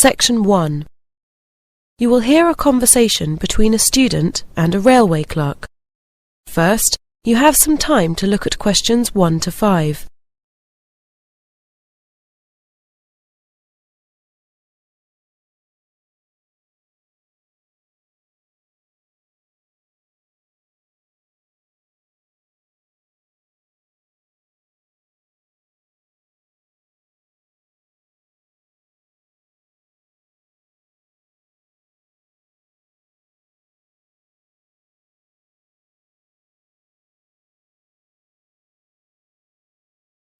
Section 1. You will hear a conversation between a student and a railway clerk. First, you have some time to look at questions 1 to 5.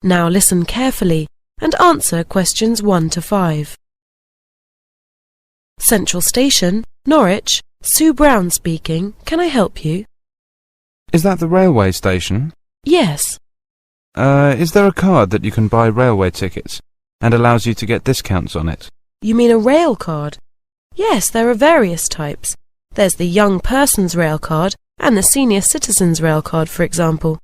Now listen carefully and answer questions 1 to 5. Central Station, Norwich, Sue Brown speaking. Can I help you? Is that the railway station? Yes. Is there a card that you can buy railway tickets and allows you to get discounts on it? You mean a Railcard? Yes, there are various types. There's the Young Person's Railcard and the Senior Citizen's Railcard, for example.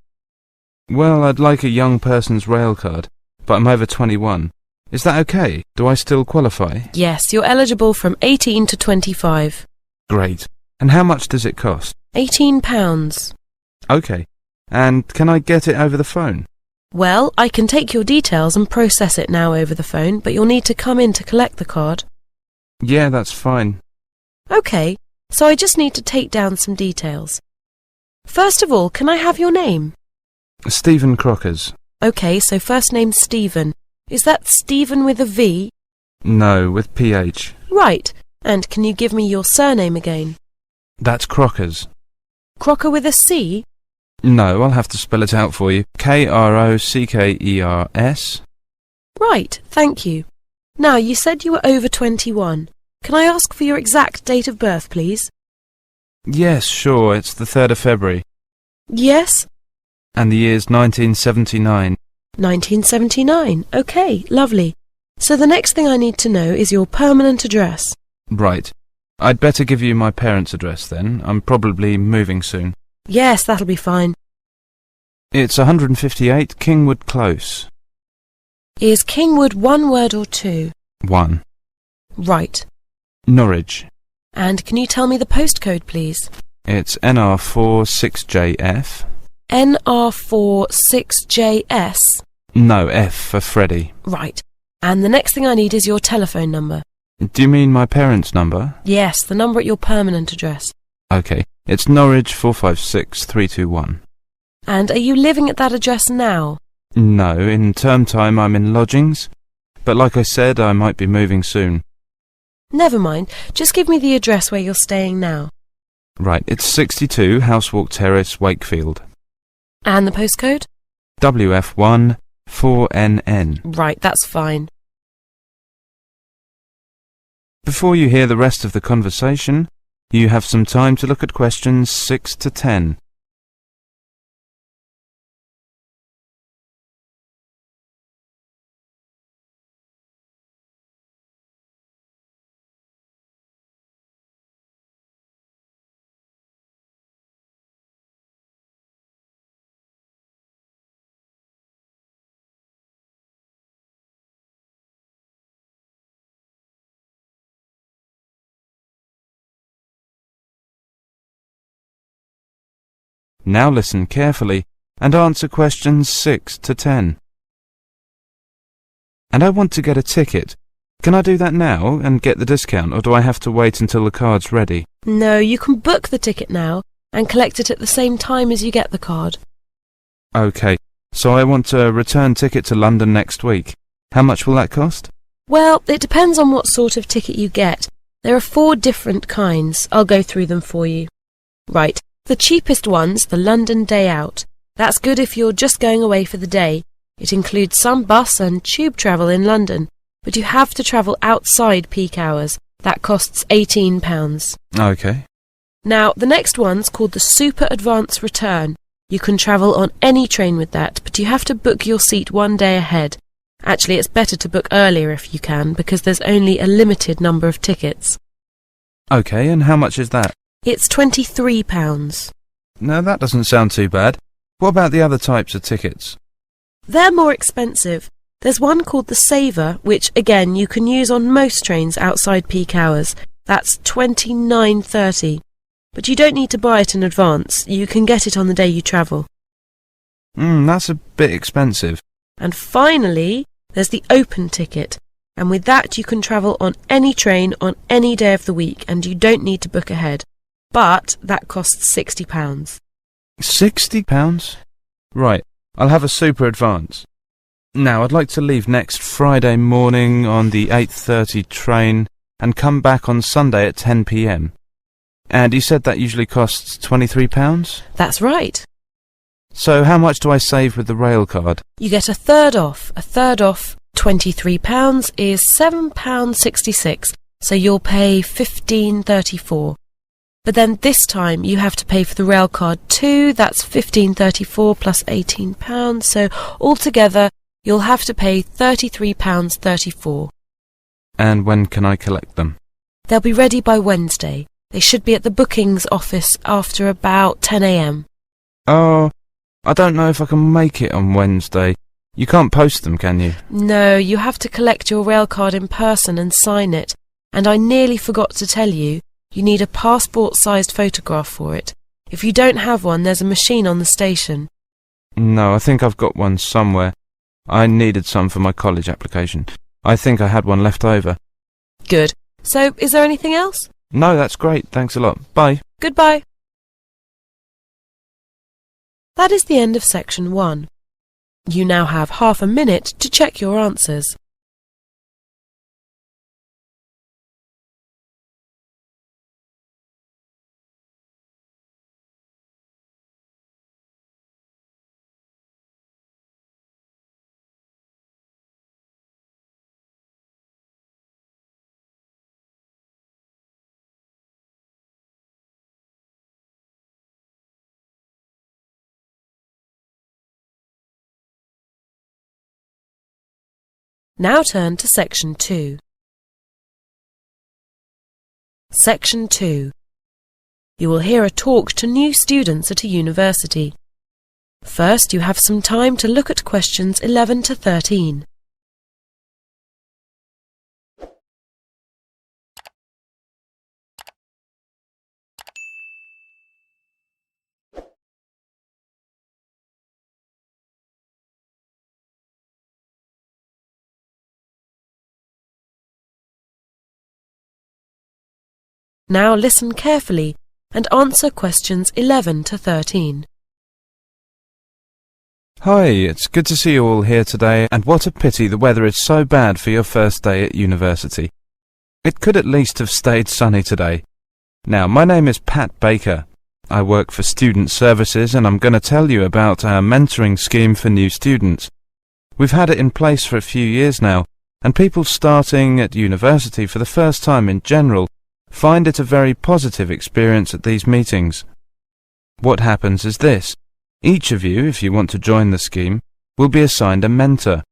Well, I'd like a young person's Railcard, but I'm over 21. Is that okay? Do I still qualify? Yes, you're eligible from 18 to 25. Great. And how much does it cost? £18. Okay. And can I get it over the phone? Well, I can take your details and process it now over the phone, but you'll need to come in to collect the card. Yeah, that's fine. Okay, so I just need to take down some details. First of all, can I have your name? Stephen Crockers. Okay, so first name Stephen. Is that Stephen with a V? No, with PH. Right. And can you give me your surname again? That's Crockers. Crocker with a C? No, I'll have to spell it out for you. Krockers. Right, thank you. Now, you said you were over 21. Can I ask for your exact date of birth, please? Yes, sure, it's the 3rd of February. Yes? And the year's 1979. 1979. Okay, lovely. So the next thing I need to know is your permanent address. Right. I'd better give you my parents' address then. I'm probably moving soon. Yes, that'll be fine. It's 158 Kingwood Close. Is Kingwood one word or two? One. Right. Norwich. And can you tell me the postcode, please? It's NR4 6JF. NR4 6JS? No, F for Freddy. Right. And the next thing I need is your telephone number. Do you mean my parents' number? Yes, the number at your permanent address. Okay. It's Norwich 456321. And are you living at that address now? No, in term time I'm in lodgings. But like I said, I might be moving soon. Never mind. Just give me the address where you're staying now. Right, it's 62 Housewalk Terrace, Wakefield. And the postcode? WF1 4NN. Right, that's fine. Before you hear the rest of the conversation, you have some time to look at questions 6 to 10. Now listen carefully and answer questions 6 to 10. And I want to get a ticket. Can I do that now and get the discount, or do I have to wait until the card's ready? No, you can book the ticket now and collect it at the same time as you get the card. Okay, so I want a return ticket to London next week. How much will that cost? Well, it depends on what sort of ticket you get. There are 4 different kinds. I'll go through them for you. Right. The cheapest one's the London Day Out. That's good if you're just going away for the day. It includes some bus and tube travel in London, but you have to travel outside peak hours. That costs £18. Okay. Now, the next one's called the Super Advance Return. You can travel on any train with that, but you have to book your seat 1 day ahead. Actually, it's better to book earlier if you can, because there's only a limited number of tickets. Okay, and how much is that? It's £23. No, that doesn't sound too bad. What about the other types of tickets? They're more expensive. There's one called the Saver, which again you can use on most trains outside peak hours. That's £29.30. But you don't need to buy it in advance. You can get it on the day you travel. That's a bit expensive. And finally, there's the Open ticket. And with that you can travel on any train on any day of the week and you don't need to book ahead. But that costs £60. £60? Right, I'll have a super advance. Now, I'd like to leave next Friday morning on the 8:30 train and come back on Sunday at 10 p.m. And you said that usually costs £23? That's right. So how much do I save with the Railcard? You get a third off. A third off £23 is £7.66, so you'll pay £15.34. But then this time you have to pay for the Railcard too. That's £15.34 plus £18, so altogether you'll have to pay £33.34. And when can I collect them? They'll be ready by Wednesday. They should be at the bookings office after about 10 a.m. Oh, I don't know if I can make it on Wednesday. You can't post them, can you? No, you have to collect your Railcard in person and sign it. And I nearly forgot to tell you, you need a passport-sized photograph for it. If you don't have one, there's a machine on the station. No, I think I've got one somewhere. I needed some for my college application. I think I had one left over. Good. So, is there anything else? No, that's great. Thanks a lot. Bye. Goodbye. That is the end of section 1. You now have half a minute to check your answers. Now turn to section 2. Section 2. You will hear a talk to new students at a university. First, you have some time to look at questions 11 to 13. Now listen carefully and answer questions 11 to 13. Hi, it's good to see you all here today, and what a pity the weather is so bad for your first day at university. It could at least have stayed sunny today. Now, my name is Pat Baker. I work for Student Services and I'm going to tell you about our mentoring scheme for new students. We've had it in place for a few years now, and people starting at university for the first time in general find it a very positive experience at these meetings. What happens is this. Each of you, if you want to join the scheme, will be assigned a mentor.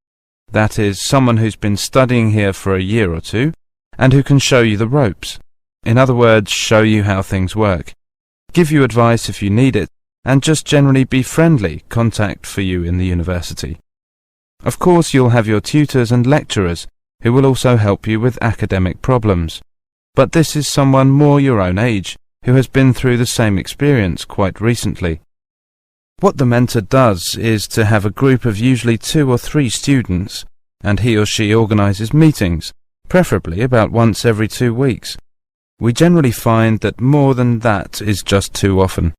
That is, someone who's been studying here for a year or two, and who can show you the ropes. In other words, show you how things work. Give you advice if you need it, and just generally be friendly contact for you in the university. Of course, you'll have your tutors and lecturers, who will also help you with academic problems. But this is someone more your own age, who has been through the same experience quite recently. What the mentor does is to have a group of usually 2 or 3 students, and he or she organises meetings, preferably about once every 2 weeks. We generally find that more than that is just too often.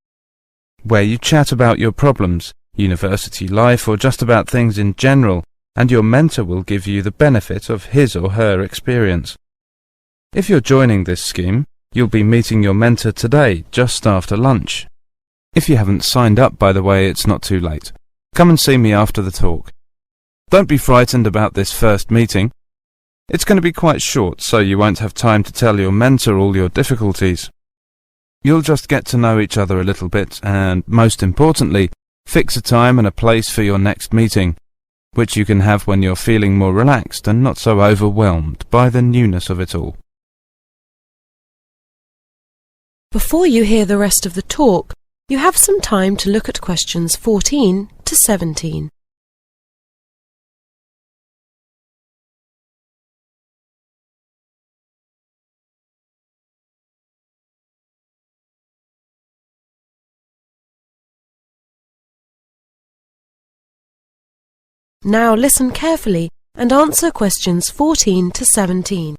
Where you chat about your problems, university life, or just about things in general, and your mentor will give you the benefit of his or her experience. If you're joining this scheme, you'll be meeting your mentor today, just after lunch. If you haven't signed up, by the way, it's not too late. Come and see me after the talk. Don't be frightened about this first meeting. It's going to be quite short, so you won't have time to tell your mentor all your difficulties. You'll just get to know each other a little bit, and, most importantly, fix a time and a place for your next meeting, which you can have when you're feeling more relaxed and not so overwhelmed by the newness of it all. Before you hear the rest of the talk, you have some time to look at questions 14 to 17. Now listen carefully and answer questions 14 to 17.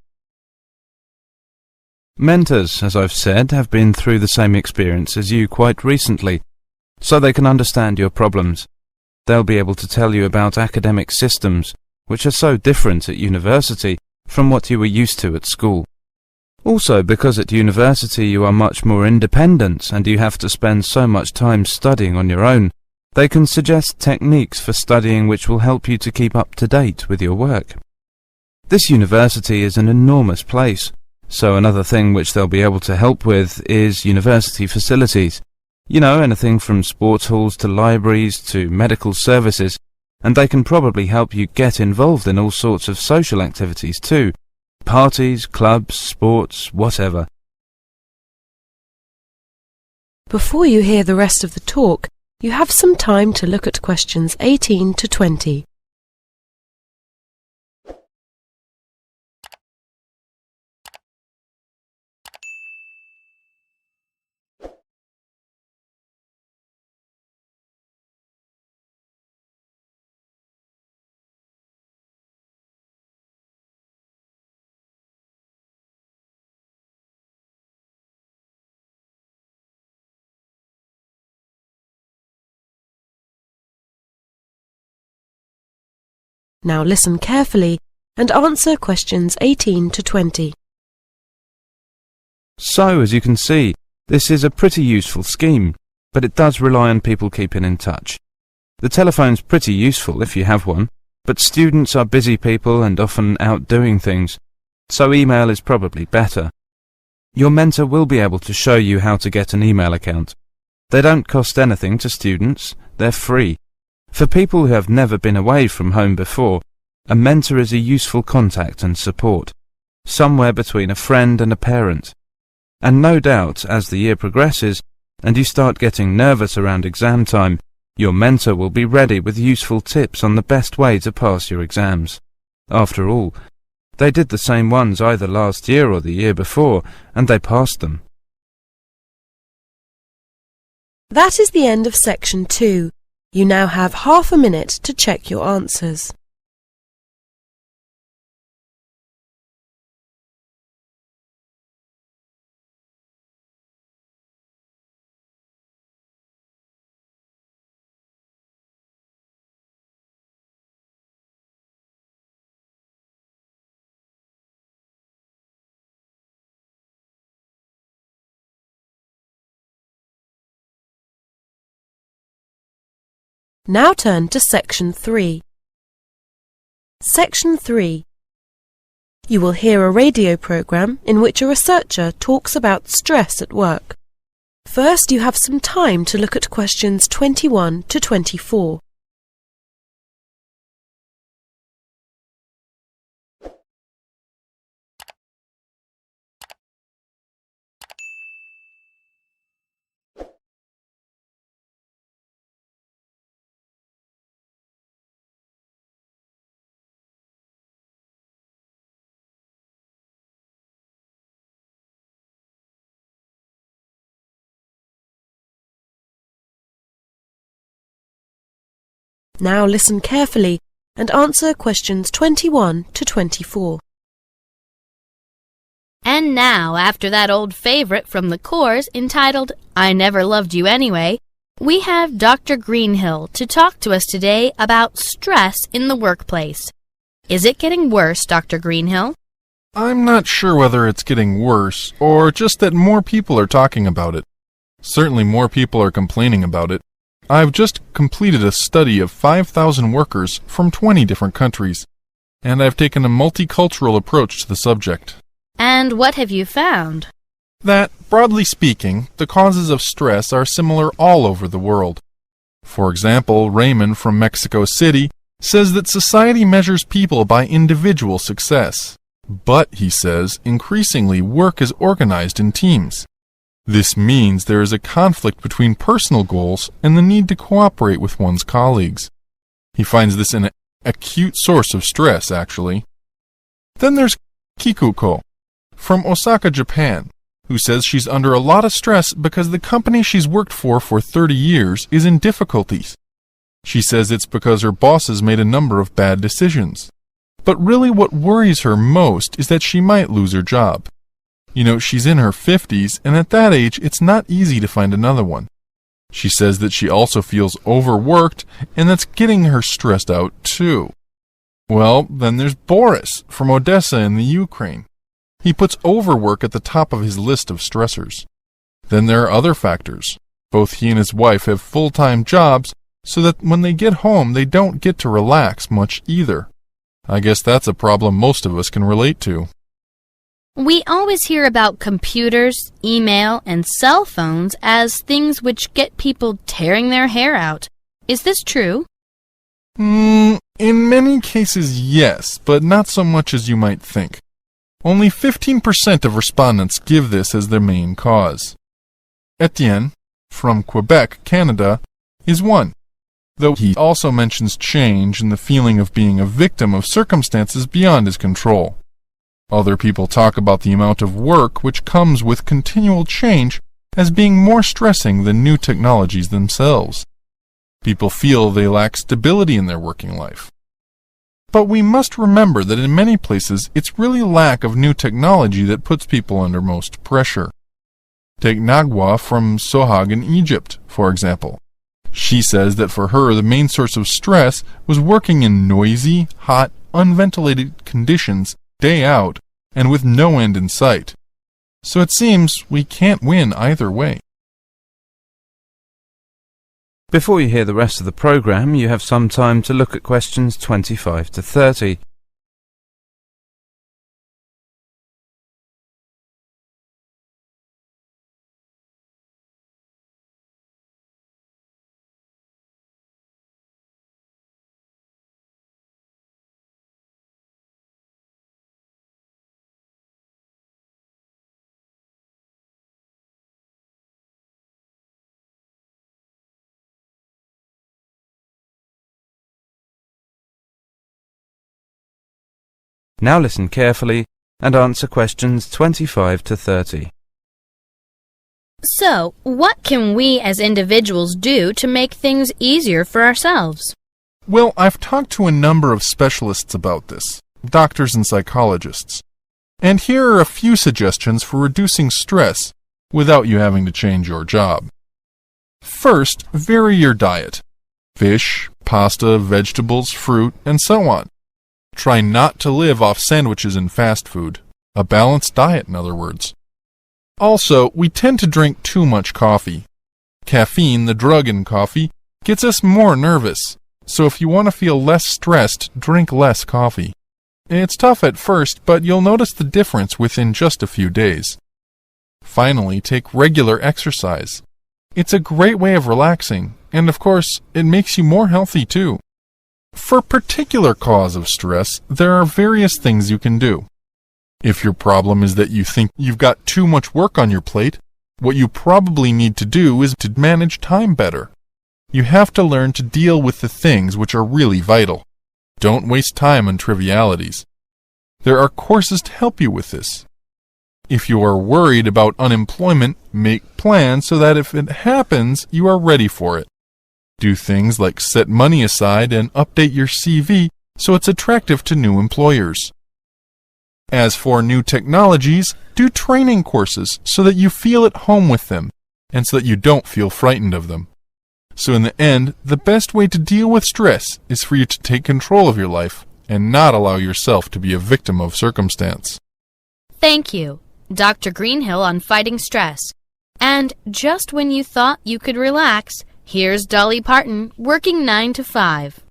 Mentors, as I've said, have been through the same experience as you quite recently, so they can understand your problems. They'll be able to tell you about academic systems, which are so different at university from what you were used to at school. Also, because at university you are much more independent and you have to spend so much time studying on your own, they can suggest techniques for studying which will help you to keep up to date with your work. This university is an enormous place, so another thing which they'll be able to help with is university facilities. You know, anything from sports halls to libraries to medical services, and they can probably help you get involved in all sorts of social activities too. Parties, clubs, sports, whatever. Before you hear the rest of the talk, you have some time to look at questions 18 to 20. Now listen carefully and answer questions 18 to 20. So, as you can see, this is a pretty useful scheme, but it does rely on people keeping in touch. The telephone's pretty useful if you have one, but students are busy people and often out doing things, so email is probably better. Your mentor will be able to show you how to get an email account. They don't cost anything to students, they're free. For people who have never been away from home before, a mentor is a useful contact and support, somewhere between a friend and a parent. And no doubt, as the year progresses, and you start getting nervous around exam time, your mentor will be ready with useful tips on the best way to pass your exams. After all, they did the same ones either last year or the year before, and they passed them. That is the end of section 2. You now have half a minute to check your answers. Now turn to section 3. Section 3. You will hear a radio program in which a researcher talks about stress at work. First, you have some time to look at questions 21 to 24. Now listen carefully and answer questions 21 to 24. And now, after that old favorite from the course entitled, I Never Loved You Anyway, we have Dr. Greenhill to talk to us today about stress in the workplace. Is it getting worse, Dr. Greenhill? I'm not sure whether it's getting worse, or just that more people are talking about it. Certainly more people are complaining about it. I've just completed a study of 5,000 workers from 20 different countries, and I've taken a multicultural approach to the subject. And what have you found? That, broadly speaking, the causes of stress are similar all over the world. For example, Raymond from Mexico City says that society measures people by individual success. But, he says, increasingly work is organized in teams. This means there is a conflict between personal goals and the need to cooperate with one's colleagues. He finds this an acute source of stress, actually. Then there's Kikuko from Osaka, Japan, who says she's under a lot of stress because the company she's worked for 30 years is in difficulties. She says it's because her bosses made a number of bad decisions. But really what worries her most is that she might lose her job. You know, she's in her 50s, and at that age, it's not easy to find another one. She says that she also feels overworked, and that's getting her stressed out too. Well, then there's Boris from Odessa in the Ukraine. He puts overwork at the top of his list of stressors. Then there are other factors. Both he and his wife have full-time jobs, so that when they get home, they don't get to relax much either. I guess that's a problem most of us can relate to. We always hear about computers, email, and cell phones as things which get people tearing their hair out. Is this true? In many cases, yes, but not so much as you might think. Only 15% of respondents give this as their main cause. Etienne, from Quebec, Canada, is one, though he also mentions change and the feeling of being a victim of circumstances beyond his control. Other people talk about the amount of work which comes with continual change as being more stressing than new technologies themselves. People feel they lack stability in their working life. But we must remember that in many places it's really lack of new technology that puts people under most pressure. Take Nagwa from Sohag in Egypt, for example. She says that for her the main source of stress was working in noisy, hot, unventilated conditions day out and with no end in sight. So it seems we can't win either way. Before you hear the rest of the program, you have some time to look at questions 25 to 30. Now listen carefully and answer questions 25 to 30. So, what can we as individuals do to make things easier for ourselves? Well, I've talked to a number of specialists about this, doctors and psychologists. And here are a few suggestions for reducing stress without you having to change your job. First, vary your diet. Fish, pasta, vegetables, fruit, and so on. Try not to live off sandwiches and fast food. A balanced diet, in other words. Also, we tend to drink too much coffee. Caffeine, the drug in coffee, gets us more nervous. So if you want to feel less stressed, drink less coffee. It's tough at first, but you'll notice the difference within just a few days. Finally, take regular exercise. It's a great way of relaxing, and of course, it makes you more healthy too. For a particular cause of stress, there are various things you can do. If your problem is that you think you've got too much work on your plate, what you probably need to do is to manage time better. You have to learn to deal with the things which are really vital. Don't waste time on trivialities. There are courses to help you with this. If you are worried about unemployment, make plans so that if it happens, you are ready for it. Do things like set money aside and update your CV so it's attractive to new employers. As for new technologies, do training courses so that you feel at home with them and so that you don't feel frightened of them. So in the end, the best way to deal with stress is for you to take control of your life and not allow yourself to be a victim of circumstance. Thank you, Dr. Greenhill, on fighting stress. And just when you thought you could relax, here's Dolly Parton working 9 to 5.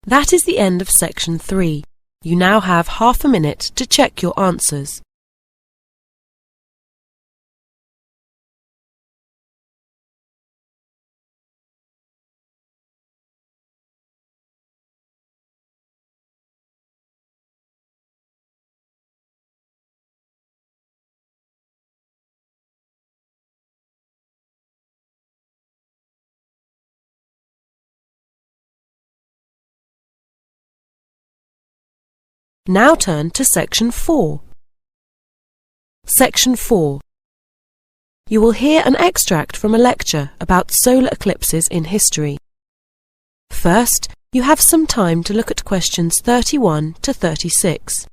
That is the end of section 3. You now have half a minute to check your answers. Now turn to section 4. Section 4. you will hear an extract from a lecture about solar eclipses in history. First, you have some time to look at questions 31 to 36.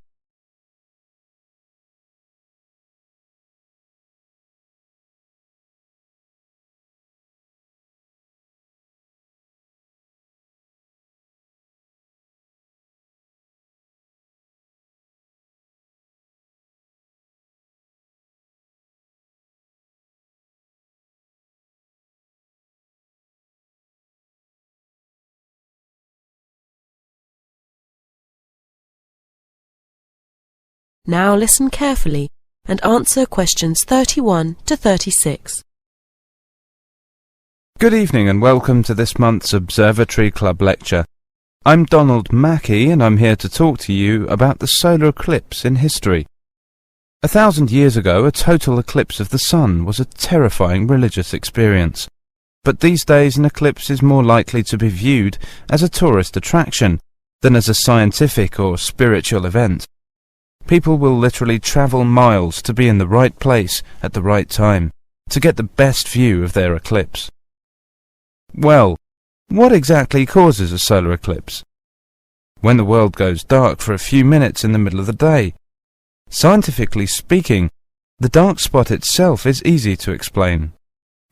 Now listen carefully and answer questions 31 to 36. Good evening and welcome to this month's Observatory Club lecture. I'm Donald Mackey and I'm here to talk to you about the solar eclipse in history. 1,000 years ago, a total eclipse of the sun was a terrifying religious experience. But these days an eclipse is more likely to be viewed as a tourist attraction than as a scientific or spiritual event. People will literally travel miles to be in the right place at the right time, to get the best view of their eclipse. Well, what exactly causes a solar eclipse? When the world goes dark for a few minutes in the middle of the day. Scientifically speaking, the dark spot itself is easy to explain.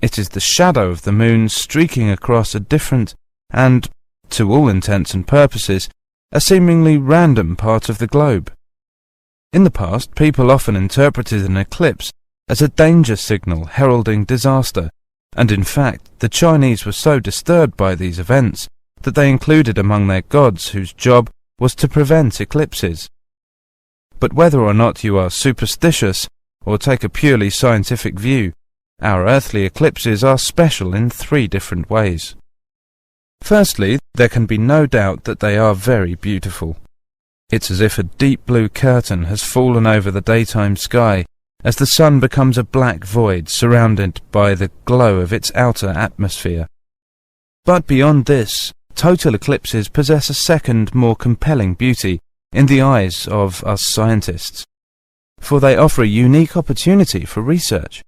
It is the shadow of the moon streaking across a different and, to all intents and purposes, a seemingly random part of the globe. In the past, people often interpreted an eclipse as a danger signal heralding disaster, and in fact, the Chinese were so disturbed by these events that they included among their gods whose job was to prevent eclipses. But whether or not you are superstitious or take a purely scientific view, our earthly eclipses are special in 3 different ways. Firstly, there can be no doubt that they are very beautiful. It's as if a deep blue curtain has fallen over the daytime sky as the sun becomes a black void surrounded by the glow of its outer atmosphere. But beyond this, total eclipses possess a second, more compelling beauty in the eyes of us scientists, for they offer a unique opportunity for research.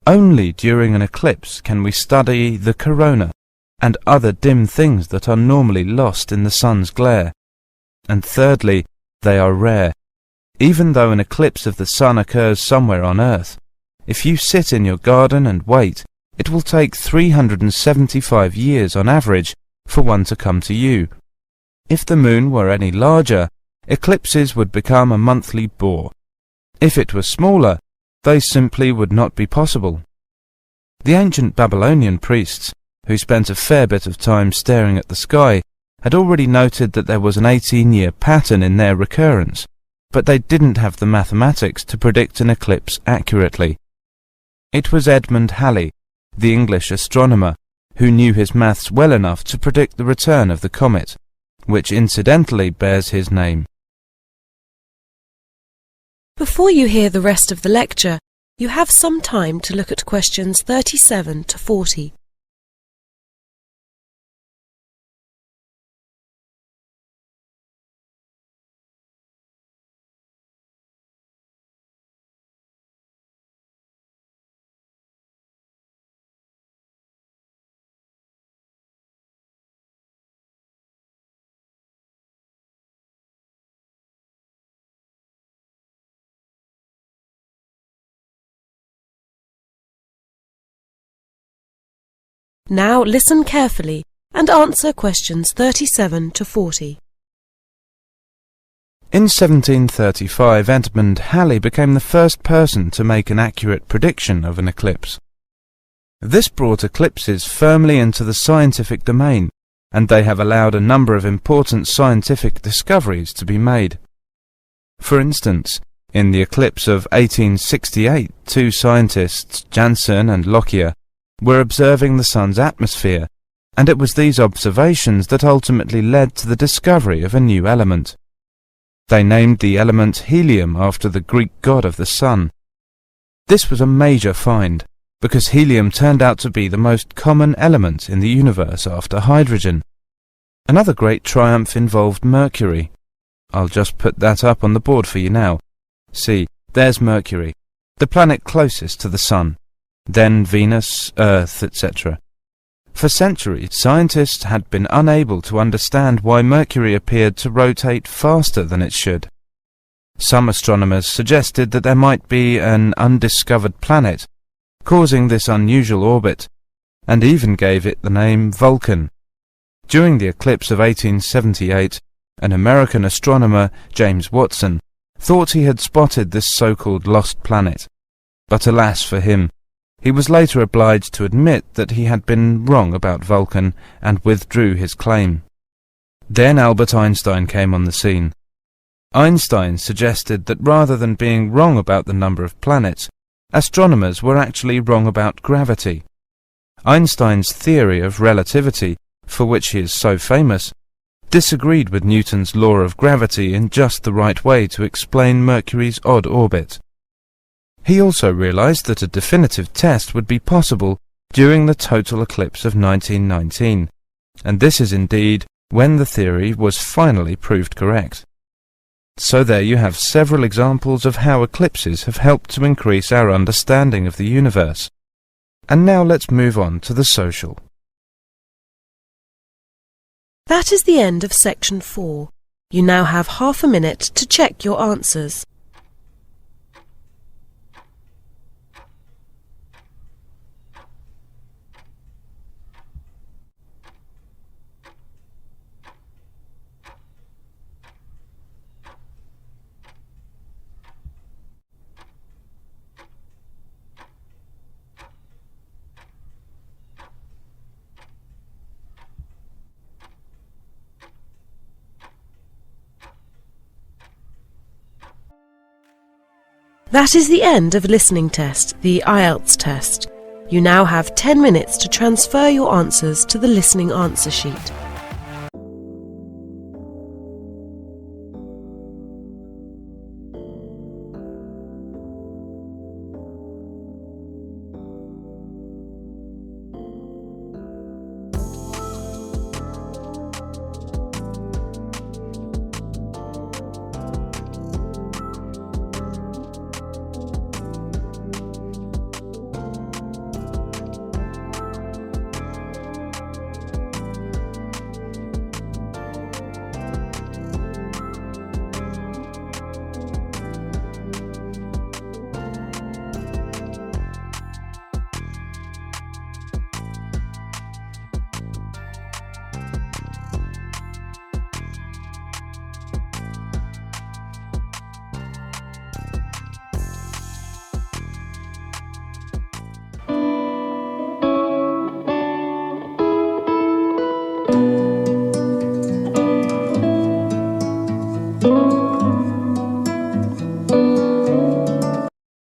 Only during an eclipse can we study the corona and other dim things that are normally lost in the sun's glare. And thirdly, they are rare. Even though an eclipse of the sun occurs somewhere on Earth, if you sit in your garden and wait, it will take 375 years on average for one to come to you. If the moon were any larger, eclipses would become a monthly bore. If it were smaller, they simply would not be possible. The ancient Babylonian priests, who spent a fair bit of time staring at the sky, had already noted that there was an 18-year pattern in their recurrence, but they didn't have the mathematics to predict an eclipse accurately. It was Edmund Halley, the English astronomer, who knew his maths well enough to predict the return of the comet, which incidentally bears his name. Before you hear the rest of the lecture, you have some time to look at questions 37 to 40. Now listen carefully and answer questions 37 to 40. In 1735, Edmund Halley became the first person to make an accurate prediction of an eclipse. This brought eclipses firmly into the scientific domain, and they have allowed a number of important scientific discoveries to be made. For instance, in the eclipse of 1868, 2 scientists, Janssen and Lockyer, were observing the sun's atmosphere, and it was these observations that ultimately led to the discovery of a new element. They named the element helium after the Greek god of the sun. This was a major find, because helium turned out to be the most common element in the universe after hydrogen. Another great triumph involved Mercury. I'll just put that up on the board for you now. See, there's Mercury, the planet closest to the sun. then Venus, Earth, etc. For centuries, scientists had been unable to understand why Mercury appeared to rotate faster than it should. Some astronomers suggested that there might be an undiscovered planet causing this unusual orbit, and even gave it the name Vulcan. During the eclipse of 1878, an American astronomer, James Watson, thought he had spotted this so-called lost planet. But alas for him, he was later obliged to admit that he had been wrong about Vulcan and withdrew his claim. Then Albert Einstein came on the scene. Einstein suggested that rather than being wrong about the number of planets, astronomers were actually wrong about gravity. Einstein's theory of relativity, for which he is so famous, disagreed with Newton's law of gravity in just the right way to explain Mercury's odd orbit. He also realized that a definitive test would be possible during the total eclipse of 1919, and this is indeed when the theory was finally proved correct. So there you have several examples of how eclipses have helped to increase our understanding of the universe. And now let's move on to the social. That is the end of section 4. You now have half a minute to check your answers. That is the end of listening test, the IELTS test. You now have 10 minutes to transfer your answers to the listening answer sheet.